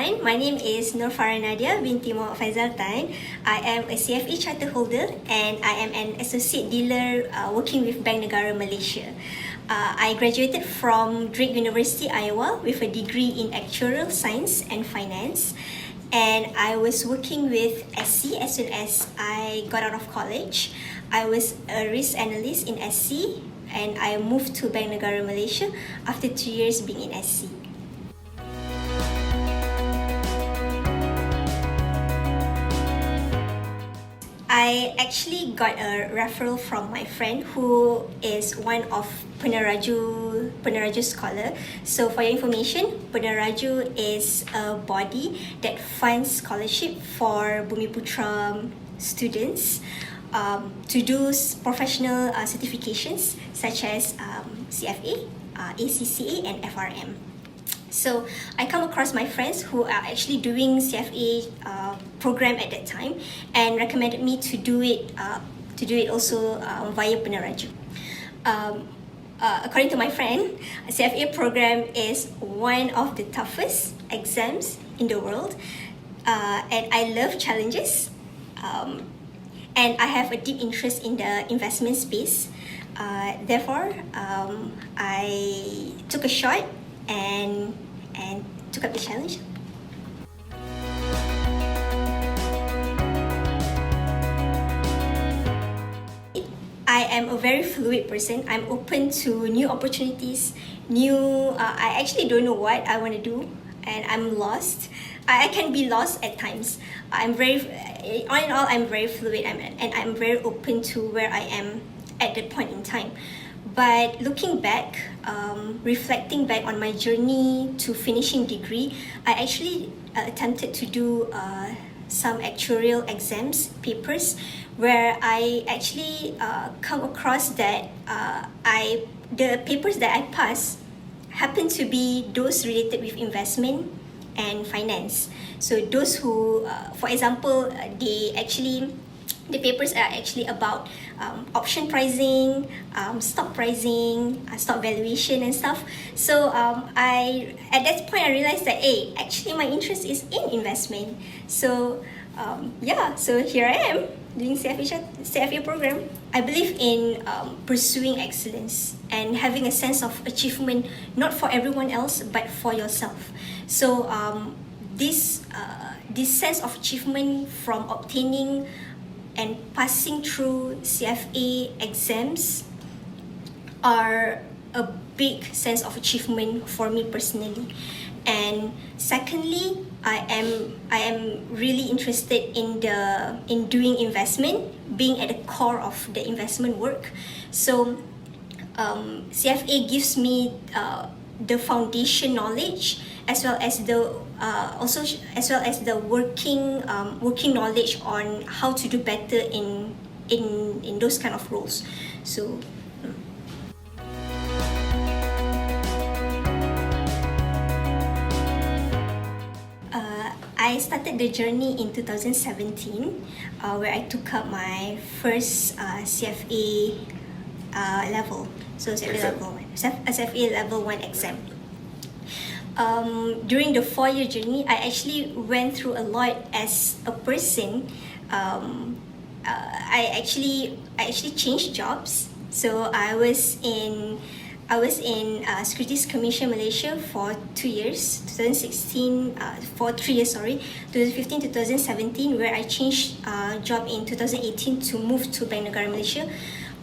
everyone. My name is Nurfarah Nadiah binti Muhammad Faizal Tan. I am a CFA Charterholder and I am an associate dealer working with Bank Negara Malaysia. I graduated from Drake University, Iowa with a degree in Actuarial Science and Finance. And I was working with SC as soon as I got out of college. I was a risk analyst in SC and I moved to Bank Negara Malaysia after 2 years being in SC. I actually got a referral from my friend who is one of Peneraju scholar. So for your information, Peneraju is a body that funds scholarship for Bumiputra students to do professional certifications such as CFA, ACCA and FRM. So I come across my friends who are actually doing CFA program at that time and recommended me to do it also via Peneraju. According to my friend, CFA program is one of the toughest exams in the world, and I love challenges, and I have a deep interest in the investment space. Therefore, I took a shot and took up the challenge. I am a very fluid person. I'm open to new opportunities, I actually don't know what I want to do and I'm lost. I can be lost at times. All in all, I'm very fluid and I'm very open to where I am at that point in time. But looking back, reflecting back on my journey to finishing degree, I actually attempted to do some actuarial exams, papers, where I actually come across that the papers that I passed happen to be those related with investment and finance. So those who, for example, the papers are actually about option pricing, stock pricing, stock valuation and stuff. So at that point I realized that actually my interest is in investment. So so here I am doing CFA program. I believe in pursuing excellence and having a sense of achievement, not for everyone else but for yourself. So this sense of achievement from obtaining and passing through CFA exams are a big sense of achievement for me personally. And secondly, I am really interested in doing investment, being at the core of the investment work. So CFA gives me the foundation knowledge as well as the working knowledge on how to do better in those kind of roles. So I started the journey in 2017 where I took up my first CFA level. So CFA level 1 exam. During the 4-year journey, I actually went through a lot as a person. I actually changed jobs. So I was in Securities Commission Malaysia for 2 years, 2016 for 3 years, 2015 to 2017, where I changed job in 2018 to move to Bank Negara Malaysia,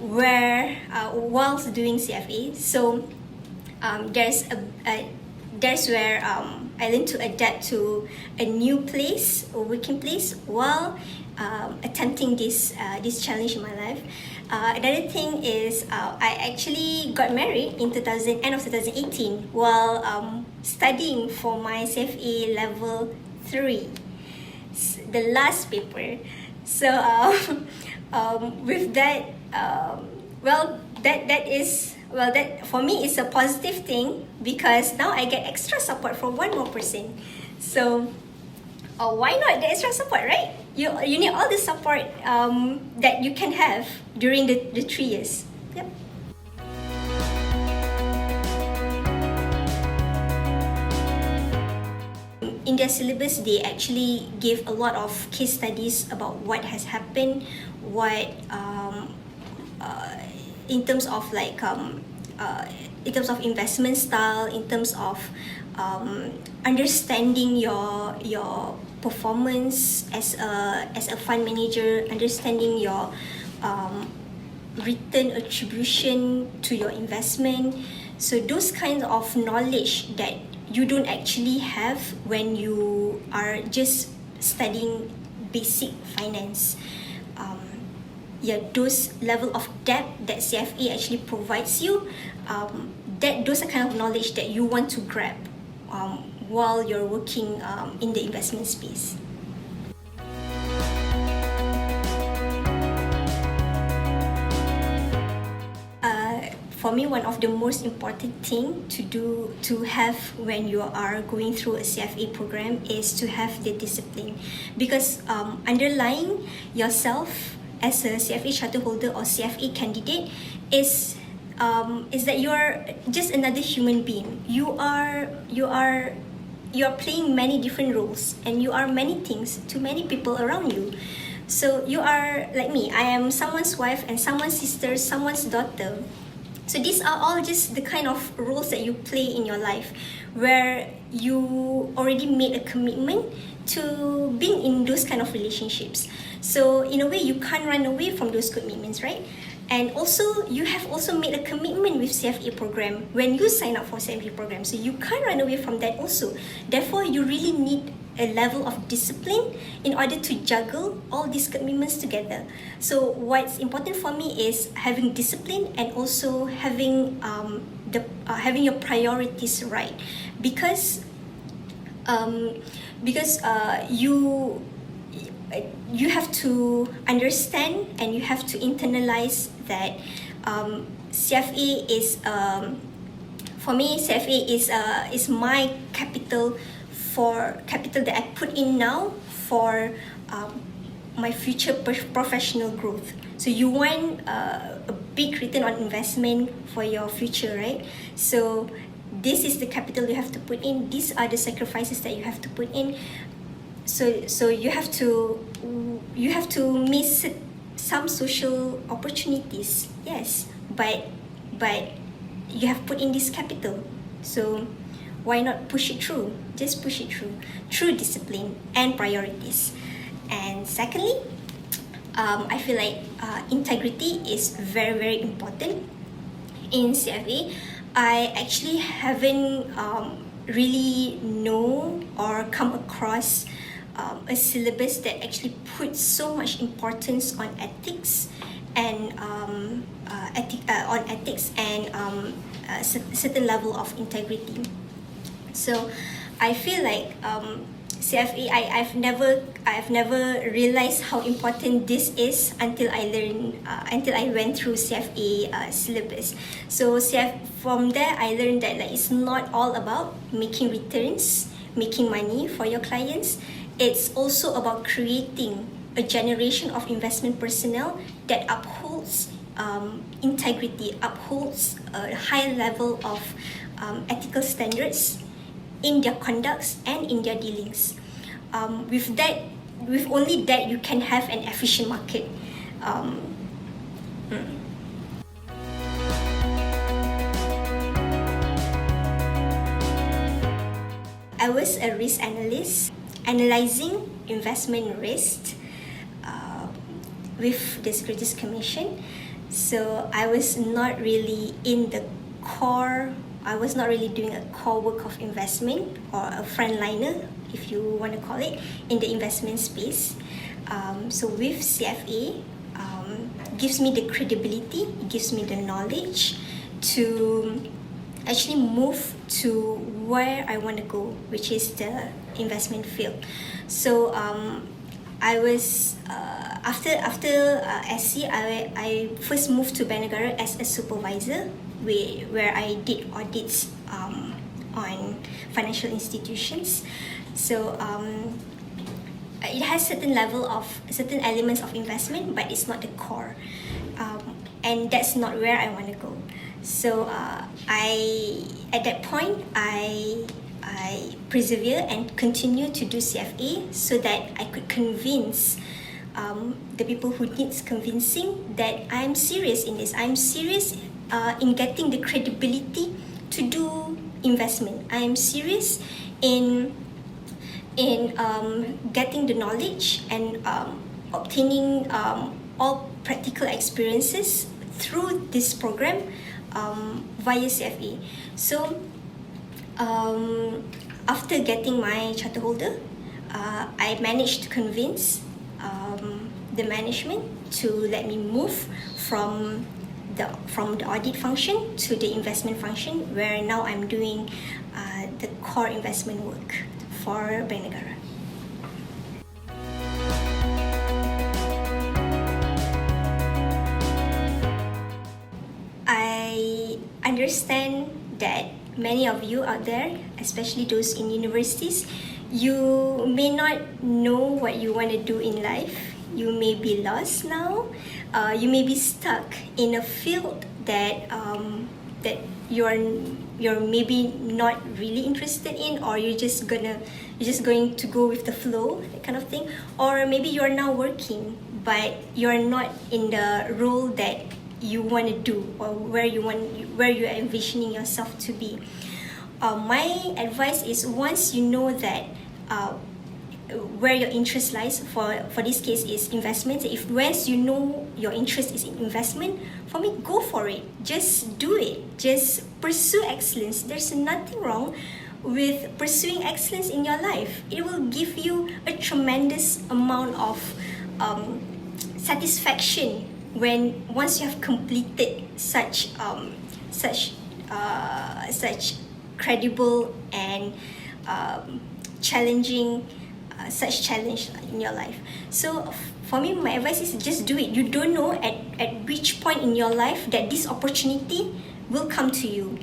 where whilst doing CFA. So that's where I learned to adapt to a new place or working place while attempting this challenge in my life. Another thing is I actually got married in end of 2018 while studying for my CFA level 3, the last paper. So with that, that for me is a positive thing because now I get extra support from one more person. So why not the extra support, right? You need all the support that you can have during the 3 years. Yep. in their syllabus, they actually give a lot of case studies about what has happened, what in terms of in terms of investment style, in terms of understanding your performance as a fund manager, understanding your return attribution to your investment. So those kinds of knowledge that you don't actually have when you are just studying basic finance. Those level of depth that CFA actually provides you, those are kind of knowledge that you want to grab while you're working in the investment space. For me, one of the most important thing to have when you are going through a CFA program is to have the discipline, because underlying yourself as a CFA Charterholder or CFA candidate is that you are just another human being. You are playing many different roles, and you are many things to many people around you. So you are like me. I am someone's wife and someone's sister, someone's daughter. So these are all just the kind of roles that you play in your life, where you already made a commitment to being in those kind of relationships. So in a way, you can't run away from those commitments, right? And also, you have also made a commitment with CFA program when you sign up for CFA program. So you can't run away from that also. Therefore, you really need a level of discipline in order to juggle all these commitments together. So what's important for me is having discipline and also having having your priorities right, because you have to understand and you have to internalize that CFA is for me, CFA is my capital that I put in now for my future professional growth. So you want a big return on investment for your future, right? So this is the capital you have to put in. These are the sacrifices that you have to put in. So you have to miss some social opportunities, yes, but you have put in this capital. So why not push it through? Just push it through discipline and priorities. And secondly, I feel like integrity is very, very important in CFA. I actually haven't really know or come across a syllabus that actually puts so much importance on ethics and certain level of integrity. So I feel like CFA, I've never realized how important this is until I went through CFA syllabus. So from there I learned that it's not all about making returns, making money for your clients. It's also about creating a generation of investment personnel that upholds integrity, upholds a high level of ethical standards in their conducts and in their dealings. With only that, you can have an efficient market. I was a risk analyst, analyzing investment risk with the Securities Commission. So I was not really in the core. I was not really doing a core work of investment or a frontliner, if you want to call it, in the investment space. So with CFA, gives me the credibility, it gives me the knowledge to actually move to where I want to go, which is the investment field. So I was after SC, I first moved to Banegara as a supervisor, where I did audits on financial institutions. So it has certain elements of investment, but it's not the core, and that's not where I want to go. So at that point I I persevere and continue to do CFA so that I could convince the people who needs convincing that I'm serious in this. I'm serious in getting the credibility to do investment. I'm serious in getting the knowledge and obtaining all practical experiences through this program via CFA. So after getting my charter holder, I managed to convince the management to let me move from the audit function to the investment function, where now I'm doing the core investment work for Bank Negara. I understand that many of you out there, especially those in universities, you may not know what you want to do in life. You may be lost now. You may be stuck in a field that you're maybe not really interested in, or you're just going to go with the flow, that kind of thing. Or maybe you're now working, but you're not in the role that you want to do, or where you're envisioning yourself to be. My advice is, once you know that where your interest lies, for this case is investment. If once you know your interest is in investment, for me, go for it. Just do it. Just pursue excellence. There's nothing wrong with pursuing excellence in your life. It will give you a tremendous amount of satisfaction when once you have completed such credible and challenging such challenge in your life. So for me, my advice is just do it. You don't know at which point in your life that this opportunity will come to you.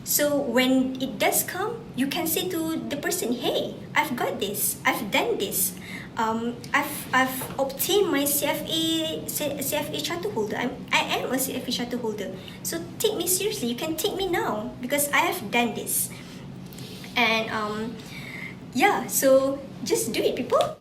So when it does come, you can say to the person, hey, I've got this, I've done this, I've obtained my CFA Charterholder. I am a CFA Charterholder. So take me seriously. You can take me now because I have done this. And yeah, so just do it, people.